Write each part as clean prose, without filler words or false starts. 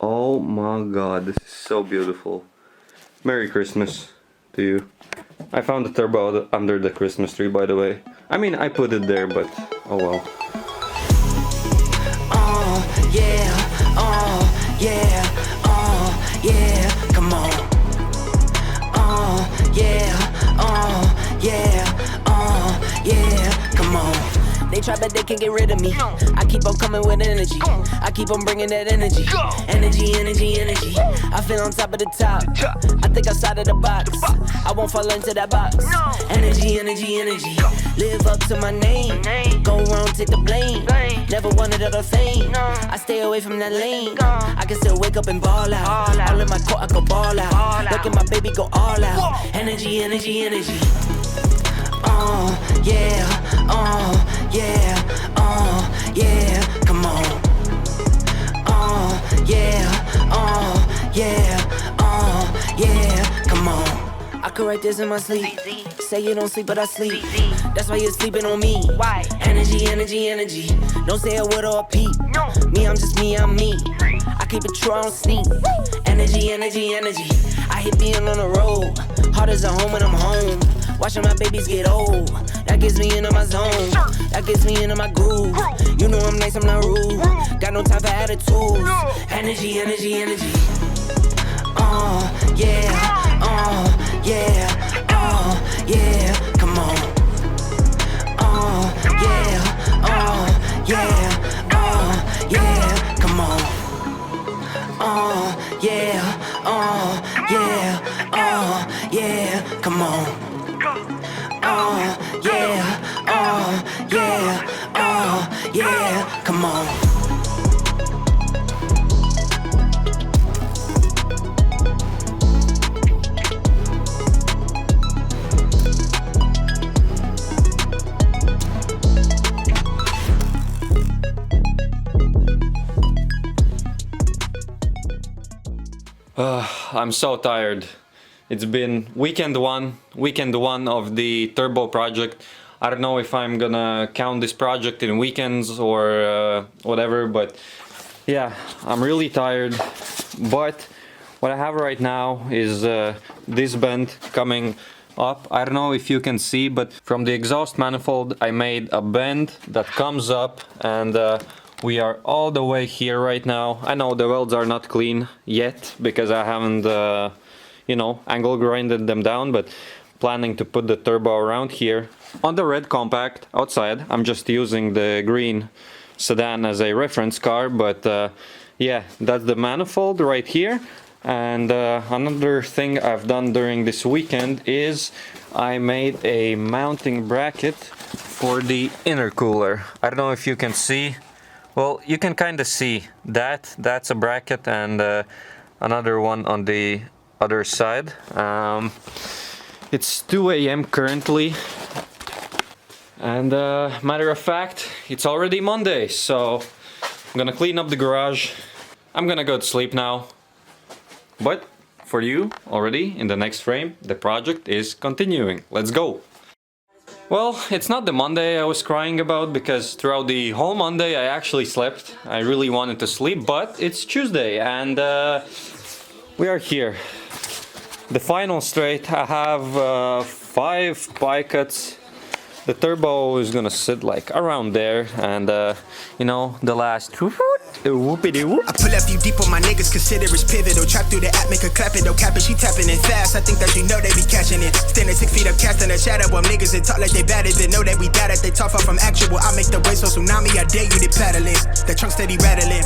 Oh my god, this is so beautiful. Merry Christmas to you. I found the turbo under the Christmas tree, by the way. I mean, I put it there, but oh well. Yeah, yeah, yeah, come on. Yeah, yeah, yeah, come on. They try but they can't get rid of me. I keep on coming with energy. I keep on bringing that energy. Energy, energy, energy. I feel on top of the top. I think outside of the box. I won't fall into that box. Energy, energy, energy. Live up to my name. Go wrong, take the blame. Never wanted other fame. I stay away from that lane. I can still wake up and ball out. All in my court, I go ball out. Look at my baby go all out. Energy, energy, energy. Yeah, yeah, yeah, come on. Yeah, yeah, yeah, come on. I could write this in my sleep. Say you don't sleep, but I sleep. That's why you're sleeping on me. Why? Energy, energy, energy. Don't say a word or a peep. No. Me, I'm just me, I'm me. I keep it true, I don't sneak. Energy, energy, energy. I hit being on the road. Hard as a home when I'm home. Watching my babies get old. That gets me into my zone. That gets me into my groove. You know I'm nice, I'm not rude. Got no time for attitudes. Energy, energy, energy. Yeah, yeah, yeah, come on. Yeah, yeah, yeah, come on. Yeah, yeah, yeah, come on. Yeah, yeah, yeah, come on. I'm so tired. It's been weekend one of the turbo project. I don't know if I'm gonna count this project in weekends or whatever, but yeah, I'm really tired. But what I have right now is this bend coming up. I don't know if you can see, but from the exhaust manifold I made a bend that comes up, and we are all the way here right now. I know the welds are not clean yet because I haven't you know, angle grinded them down, but planning to put the turbo around here. On the red compact outside, I'm just using the green sedan as a reference car, but yeah, that's the manifold right here. And another thing I've done during this weekend is I made a mounting bracket for the intercooler. I don't know if you can see. Well, you can kind of see that. That's a bracket, and another one on the other side. It's 2 a.m. currently, and matter of fact, it's already Monday, so I'm gonna clean up the garage. I'm gonna go to sleep now, but for you already in the next frame, the project is continuing. Let's go. Well, it's not the Monday I was crying about, because throughout the whole Monday I actually slept. I really wanted to sleep, but it's Tuesday and we are here. The final straight, I have 5 pie cuts. The turbo is gonna sit like around there, and you know, the last whoopity whoop. I pull up you deep on my niggas, consider it's pivotal. Trap through the app, make her clap it, don't cap it, she tapping it fast. I think that you know they be catching it. Standing 6 feet up, casting a shadow of niggas that talk like they bad, they know that we got it. They talk far from actual. I make the wave so tsunami, I dare you to paddle it. The trunk steady rattling.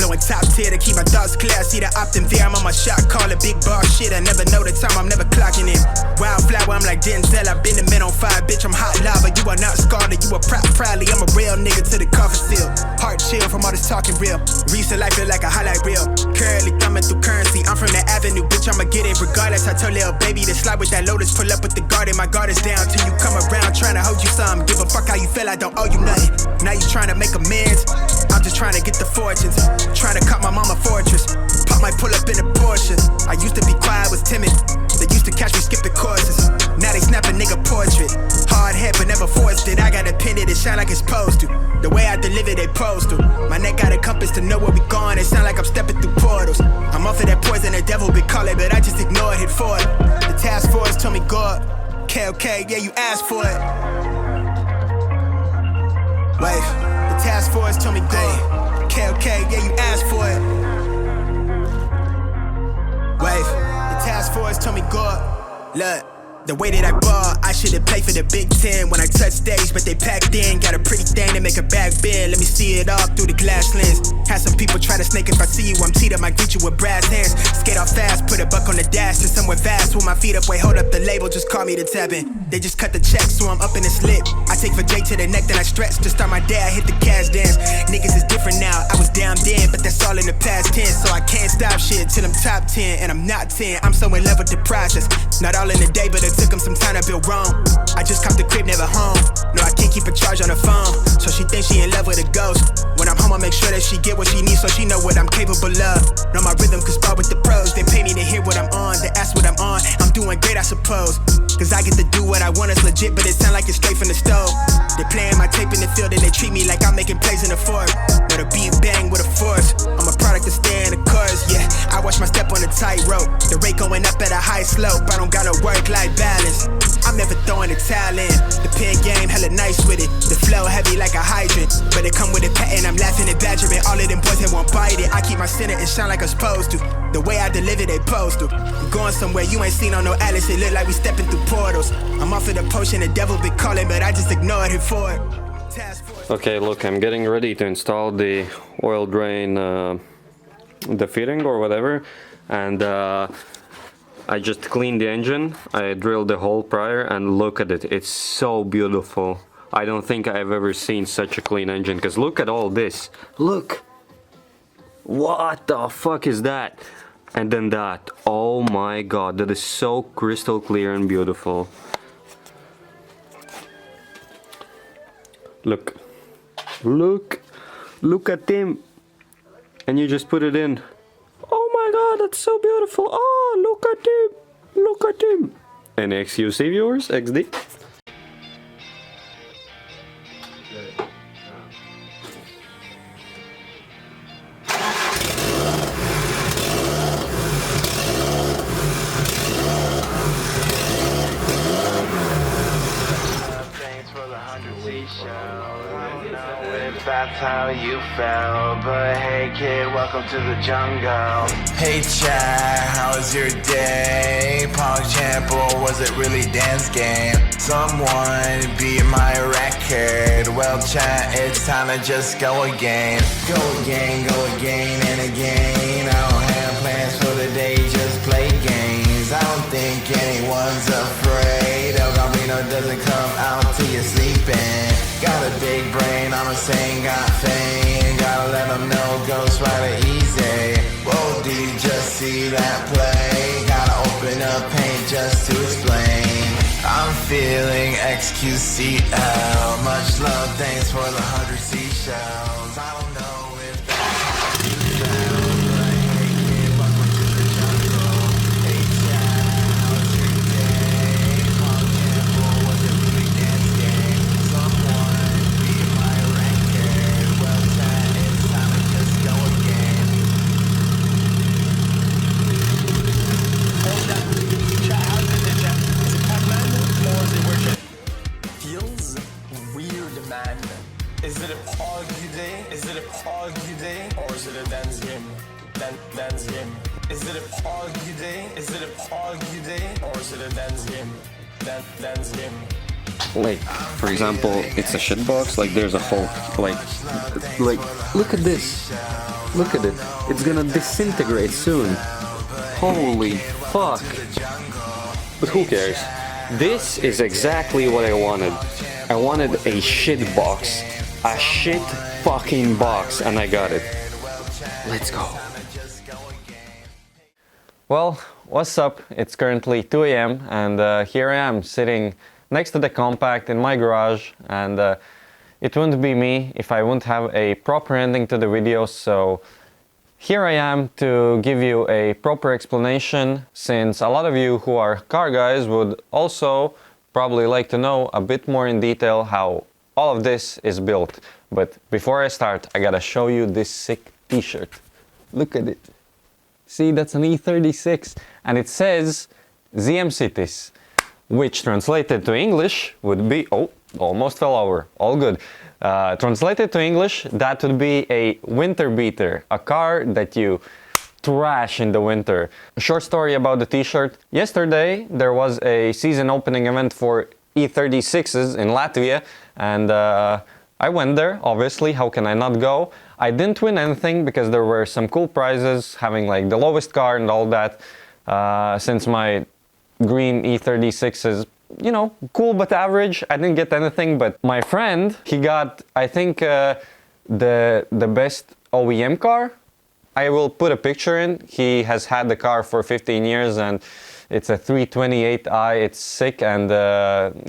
Blowing top tier to keep my thoughts clear. I see the optim there, I'm on my shot, call it big bar shit. I never know the time, I'm never clocking in. Wildflower, I'm like Denzel, I've been the man on fire, bitch, I'm hot lava. You are not scarlet, you are proudly, I'm a real nigga to the coffin still. Heart chill from all this talking real. Recent life feel like a highlight reel. Currently thumbing through currency, I'm from the avenue, bitch, I'ma get it regardless. I told little baby to slide with that lotus, pull up with the garden, my guard is down till you come around, trying to hold you some. Give a fuck how you feel, I don't owe you nothing. Now you trying to make amends, I'm just trying to get the fortunes. Trying to cut my mama fortress. Pop might pull up in a Porsche. I used to be quiet, was timid. They used to catch me skipping courses. Now they snap a nigga portrait. Hard head but never forced it. I got a pin it, it shine like it's supposed to. The way I deliver they pose to. My neck gotta come compass to know where we going. It sound like I'm stepping through portals. I'm off of that poison, the devil been calling, but I just ignored, hit forward. The task force told me go up. Okay, yeah, you asked for it. Wait, the task force told me go up. Okay, yeah, you asked for it. Wait, the task force told me go up. Look. The way that I ball, I should've played for the Big Ten when I touched stage, but they packed in. Got a pretty thing to make a back bend. Let me see it all through the glass lens. Had some people try to snake if I see you, I'm teed up, I greet you with brass hands. Skate off fast, put a buck on the dash to somewhere vast. With my feet up, wait, hold up the label, just call me the tabbing. They just cut the check, so I'm up in the slip. I take for J to the neck, then I stretch to start my day. I hit the cash dance. Niggas is different now, I was down then, but that's all in the past tense. So I can't stop shit till I'm top 10, and I'm not 10. I'm so in love with the process. Not all in the day, but it took them some time to build wrong. I just copped the crib, never home. No, I can't keep a charge on the phone. So she thinks she in love with a ghost. When I'm home, I make sure that she get what she needs, so she know what I'm capable of. Know my rhythm, could spar with the pros. They pay me to hear what I'm on, they ask what I'm on. I'm doing great, I suppose. Cause I get to do what I want, it's legit, but it sound like it's straight from the stove. They playing my tape in the field and they treat me like I'm making plays in the fourth. Know the beat bang with a force. I'm a product to stay in the course, yeah. I watch my step on the tightrope. The rate going up at a high slope. I don't got no work-life balance. I'm never throwing a towel in. The pen game hella nice with it. The flow heavy like a hydrant, but it come with a patent. I'm laughing and badgering all of them boys that won't bite it. I keep my center and shine like I'm supposed to. The way I deliver, they post to. I'm going somewhere you ain't seen on no atlas. It look like we stepping through portals. I'm off of the potion, the devil been calling, but I just ignored it for it. Okay, look, I'm getting ready to install the oil drain, the fitting or whatever, and I just cleaned the engine. I drilled the hole prior, and look at it, it's so beautiful. I don't think I've ever seen such a clean engine, because look at all this. Look! What the fuck is that? And then that. Oh my god, that is so crystal clear and beautiful. Look. Look at him. And you just put it in. Oh my god, that's so beautiful. Oh, look at him. Look at him. Any XQC viewers? XD? That's how you felt, but hey kid, welcome to the jungle. Hey Chad, how was your day? Pong champ or was it really dance game? Someone beat my record. Well Chad, it's time to just go again. Go again and again. I don't have plans for the day, just play games. I don't think anyone's afraid. El Gambino doesn't come out till you're sleeping. Got a big brain, I'm a saying got fame. Gotta let them know Ghost Rider easy. Whoa, did you just see that play? Gotta open up paint just to explain. I'm feeling XQCL. Much love, thanks for the 100 seashells. I don't know if that's you felt, but hey kid, welcome to the jungle. Hey Chad, how's your day? Pong Campbell, was it really dance game? Someone beat my record. Well Chad, it's time to just go again. Hold up. Chad, how's it day, Chad? Is it Pac-Man or is it worship? Feels weird, man. Is it a party day? Is it a party day? Or is it a dance game? Dance game. Is it a party day? Is it a party day? Or is it a dance game? Dance game. Like, for example, it's a shitbox, like there's a hole, like, look at this. Look at it. It's gonna disintegrate soon. Holy fuck. But who cares? This is exactly what I wanted. I wanted a shit box. A shit fucking box, and I got it. Let's go. Well, what's up? It's currently 2 AM and here I am sitting next to the compact in my garage, and it wouldn't be me if I wouldn't have a proper ending to the video, so here I am to give you a proper explanation, since a lot of you who are car guys would also probably like to know a bit more in detail how all of this is built. But before I start, I gotta show you this sick t-shirt. Look at it. See, that's an E36 and it says ZM Cities, which translated to English would be, oh, almost fell over, all good. Translated to English, that would be a winter beater, a car that you trash in the winter. A short story about the t-shirt. Yesterday there was a season opening event for E36s in Latvia, and I went there, obviously, how can I not go? I didn't win anything because there were some cool prizes, having like the lowest car and all that, since my green E36 is, you know, cool but average. I didn't get anything, but my friend, he got, I think, the best OEM car. I will put a picture in. He has had the car for 15 years and it's a 328i. It's sick, and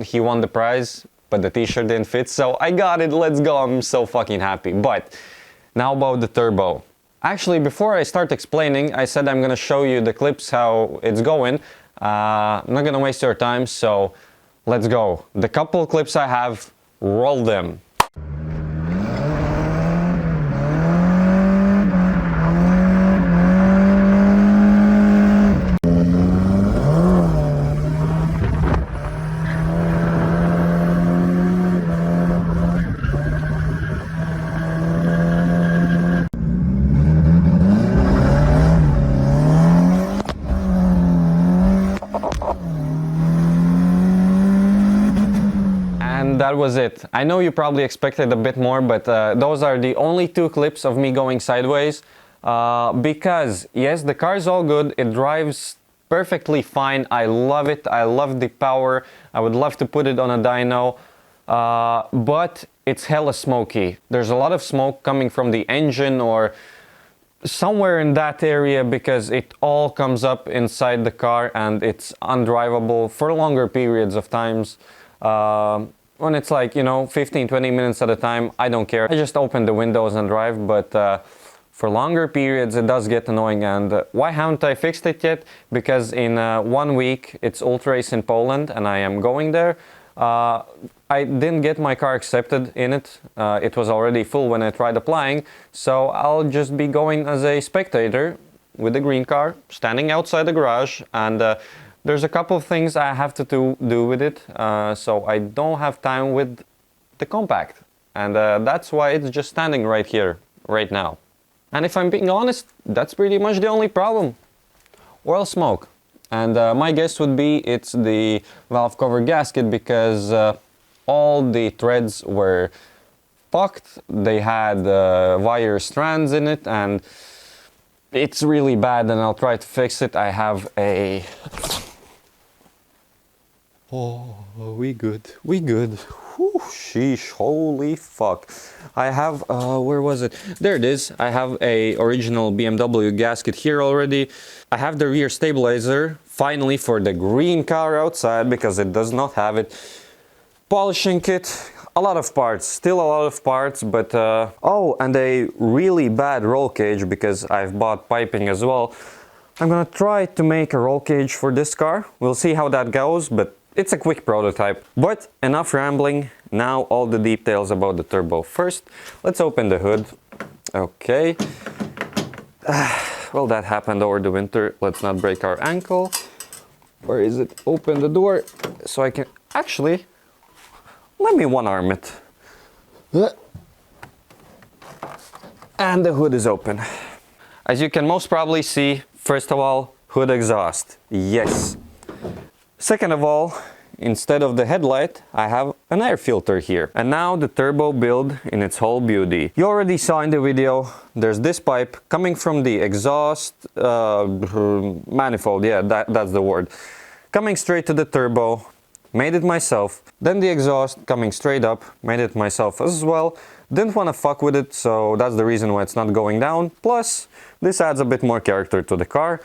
he won the prize, but the t-shirt didn't fit, so I got it. Let's go. I'm so fucking happy. But now about the turbo. Actually, before I start explaining, I said I'm gonna show you the clips, how it's going. I'm not gonna waste your time, so let's go. The couple clips I have, roll them. That was it. I know you probably expected a bit more, but those are the only two clips of me going sideways, because yes, the car is all good, it drives perfectly fine, I love it, I love the power, I would love to put it on a dyno, but it's hella smoky. There's a lot of smoke coming from the engine or somewhere in that area, because it all comes up inside the car and it's undrivable for longer periods of times. When it's like, you know, 15-20 minutes at a time, I don't care. I just open the windows and drive, but for longer periods it does get annoying. And why haven't I fixed it yet? Because in 1 week it's Ultra Race in Poland and I am going there. I didn't get my car accepted in it. It was already full when I tried applying, so I'll just be going as a spectator with the green car, standing outside the garage, and there's a couple of things I have to do with it, so I don't have time with the compact. And that's why it's just standing right here, right now. And if I'm being honest, that's pretty much the only problem. Oil smoke. And my guess would be it's the valve cover gasket, because all the threads were fucked. They had wire strands in it, and it's really bad, and I'll try to fix it. I have a... Oh, we good. Whew, sheesh, holy fuck. I have, where was it? There it is. I have a original BMW gasket here already. I have the rear stabilizer, finally, for the green car outside, because it does not have it. Polishing kit, a lot of parts, still a lot of parts, but, oh, and a really bad roll cage, because I've bought piping as well. I'm gonna try to make a roll cage for this car. We'll see how that goes, but it's a quick prototype. But enough rambling, now all the details about the turbo. First, let's open the hood. Okay. Well, that happened over the winter. Let's not break our ankle. Where is it? Open the door so I can... Actually, let me one-arm it. And the hood is open. As you can most probably see, first of all, hood exhaust. Yes. Second of all, instead of the headlight, I have an air filter here. And now the turbo build in its whole beauty. You already saw in the video, there's this pipe coming from the exhaust manifold, yeah, that's the word. Coming straight to the turbo, made it myself. Then the exhaust coming straight up, made it myself as well. Didn't want to fuck with it, so that's the reason why it's not going down. Plus, this adds a bit more character to the car.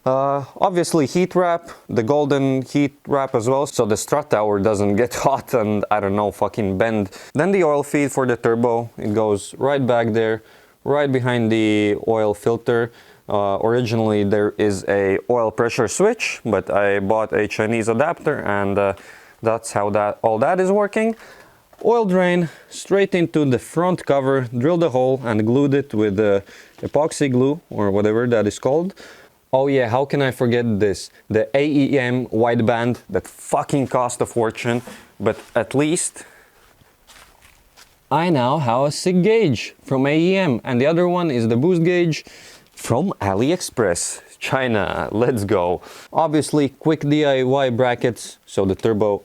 Obviously heat wrap, the golden heat wrap as well, so the strut tower doesn't get hot and, I don't know, fucking bend. Then the oil feed for the turbo, it goes right back there, right behind the oil filter. Originally there is a oil pressure switch, but I bought a Chinese adapter, and that's how all that is working. Oil drain straight into the front cover, drilled a hole and glued it with epoxy glue or whatever that is called. Oh yeah, how can I forget this? The AEM wideband that fucking cost a fortune, but at least I now have a SIG gauge from AEM, and the other one is the boost gauge from AliExpress, China. Let's go. Obviously, quick DIY brackets so the turbo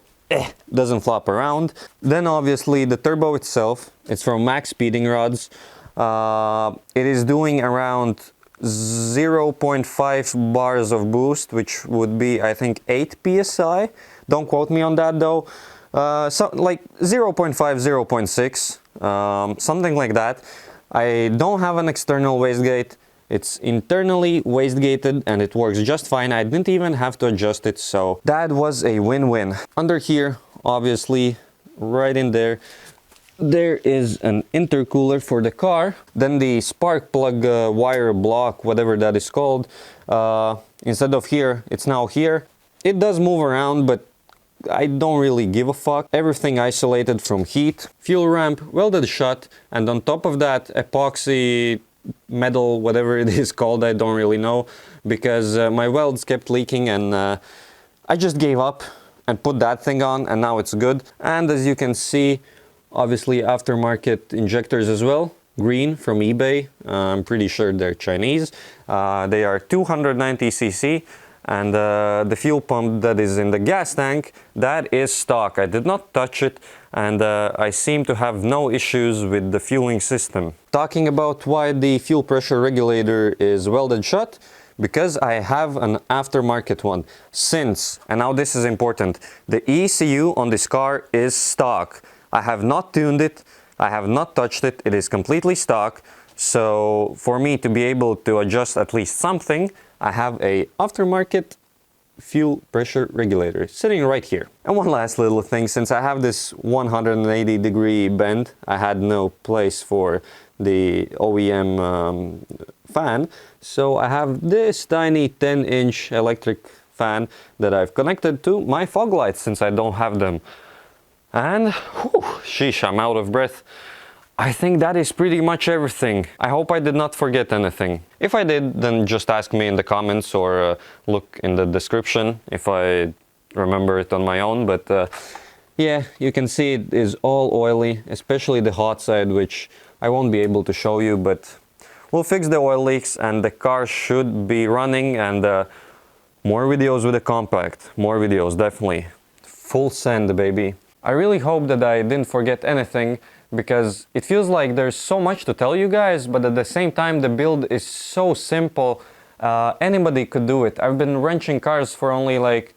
doesn't flop around. Then obviously the turbo itself, it's from Max Speeding Rods. It is doing around 0.5 bars of boost, which would be I think 8 psi. Don't quote me on that though. So like 0.5, 0.6, something like that. I don't have an external wastegate. It's internally wastegated and it works just fine. I didn't even have to adjust it, so that was a win-win. Under here, obviously, right in there, there is an intercooler for the car. Then the spark plug wire block, whatever that is called, instead of here, it's now here. It does move around, but I don't really give a fuck. Everything isolated from heat. Fuel ramp welded shut, and on top of that, epoxy metal, whatever it is called, I don't really know, because my welds kept leaking, and I just gave up and put that thing on, and now it's good. And as you can see, obviously aftermarket injectors as well, green from eBay. I'm pretty sure they're Chinese. They are 290cc, and the fuel pump that is in the gas tank, that is stock. I did not touch it, and I seem to have no issues with the fueling system. Talking about why the fuel pressure regulator is welded shut, because I have an aftermarket one. Since, and now this is important, the ECU on this car is stock. I have not tuned it, I have not touched it, it is completely stock. So for me to be able to adjust at least something, I have a aftermarket fuel pressure regulator sitting right here. And one last little thing, since I have this 180-degree bend, I had no place for the OEM fan, so I have this tiny 10-inch electric fan that I've connected to my fog lights since I don't have them. And whew, sheesh, I'm out of breath. I think that is pretty much everything. I hope I did not forget anything. If I did, then just ask me in the comments or look in the description if I remember it on my own. But yeah, you can see it is all oily, especially the hot side, which I won't be able to show you, but we'll fix the oil leaks and the car should be running, and more videos with the compact. More videos, definitely. Full send, baby. I really hope that I didn't forget anything, because it feels like there's so much to tell you guys, but at the same time the build is so simple. Anybody could do it. I've been wrenching cars for only like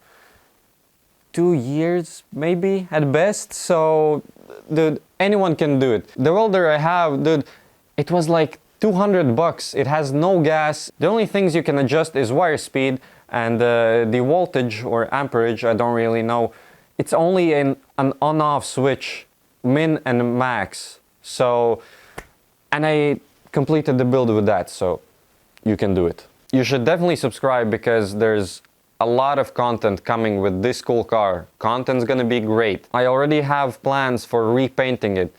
2 years maybe at best, so dude, anyone can do it. The welder I have, dude, it was like 200 bucks. It has no gas. The only things you can adjust is wire speed and the voltage or amperage, I don't really know. It's only an on-off switch, min and max. So, and I completed the build with that, so you can do it. You should definitely subscribe, because there's a lot of content coming with this cool car. Content's gonna be great. I already have plans for repainting it.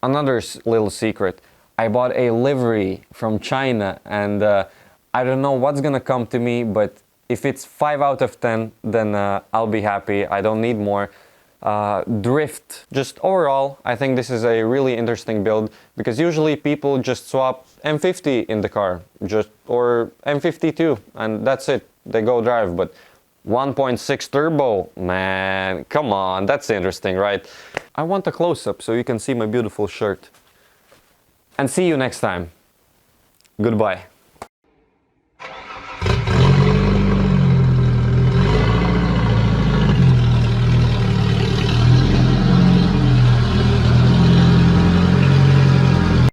Another little secret, I bought a livery from China, and I don't know what's gonna come to me, but if it's 5 out of 10, then I'll be happy. I don't need more. Drift. Just overall, I think this is a really interesting build, because usually people just swap M50 in the car, or M52, and that's it. They go drive. But 1.6 turbo, man, come on, that's interesting, right? I want a close-up so you can see my beautiful shirt. And see you next time. Goodbye.